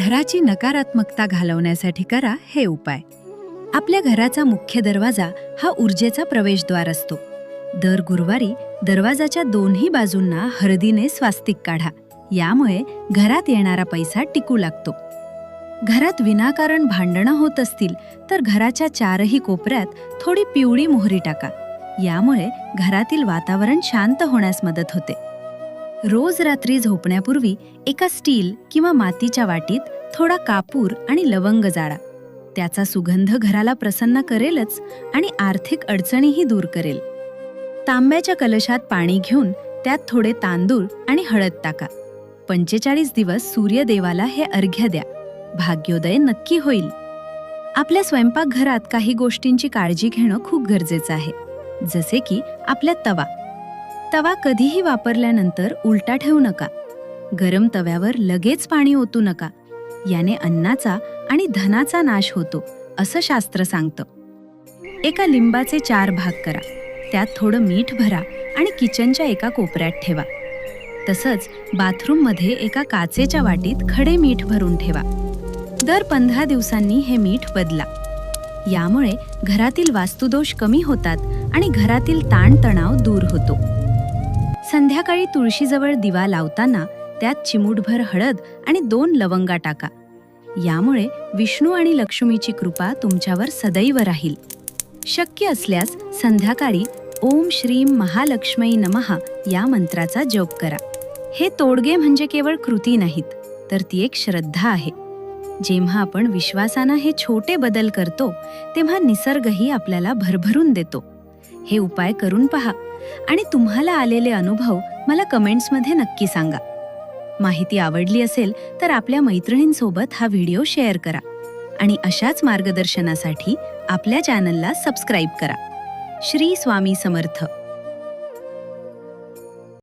घराची नकारात्मकता घालवण्यासाठी करा हे उपाय. आपल्या घराचा मुख्य दरवाजा हा ऊर्जेचा प्रवेशद्वार असतो. दर गुरुवारी दरवाजाच्या दोन्ही बाजूंना हळदीने स्वास्तिक काढा. यामुळे घरात येणारा पैसा टिकू लागतो. घरात विनाकारण भांडणं होत असतील तर घराच्या चारही कोपऱ्यात थोडी पिवळी मोहरी टाका. यामुळे घरातील वातावरण शांत होण्यास मदत होते. रोज रात्री झोपण्यापूर्वी एका स्टील किंवा मातीच्या वाटीत थोडा कापूर आणि लवंग जाळा. त्याचा सुगंध घराला प्रसन्न करेलच आणि आर्थिक अडचणीही दूर करेल. तांब्याच्या कलशात पाणी घेऊन त्यात थोडे तांदूळ आणि हळद टाका. 45 दिवस सूर्यदेवाला हे अर्घ्य द्या. भाग्योदय नक्की होईल. आपल्या स्वयंपाकघरात काही गोष्टींची काळजी घेणं खूप गरजेचं आहे. जसे की आपल्या तवा कधीही वापरल्यानंतर उलटा ठेवू नका. गरम तव्यावर लगेच पाणी ओतू नका. याने अन्नाचा आणि धनाचा नाश होतो असं शास्त्र सांगतं. एका लिंबाचे 4 भाग करा. त्यात थोडं मीठ भरा आणि किचनच्या एका कोपऱ्यात ठेवा. तसंच बाथरूममध्ये एका काचेच्या वाटीत खडे मीठ भरून ठेवा. दर 15 दिवसांनी हे मीठ बदला. यामुळे घरातील वास्तुदोष कमी होतात आणि घरातील ताणतणाव दूर होतो. संध्याकाळी तुळशीजवळ दिवा लावताना त्यात चिमूटभर हळद आणि 2 लवंगा टाका. यामुळे विष्णू आणि लक्ष्मीची कृपा तुमच्यावर सदैव राहील. शक्य असल्यास संध्याकाळी ओम श्रीम महालक्ष्मी नमः या मंत्राचा जप करा. हे तोडगे म्हणजे केवळ कृती नाहीत, तर ती एक श्रद्धा आहे. जेव्हा आपण विश्वासानं हे छोटे बदल करतो तेव्हा निसर्गही आपल्याला भरभरून देतो. हे उपाय करून पहा आणि तुम्हाला आलेले अनुभव मला कमेंट्समध्ये नक्की सांगा. माहिती आवडली असेल तर आपल्या मैत्रिणींसोबत हा व्हिडिओ शेअर करा आणि अशाच मार्गदर्शनासाठी आपल्या चॅनलला सबस्क्राईब करा. श्री स्वामी समर्थ.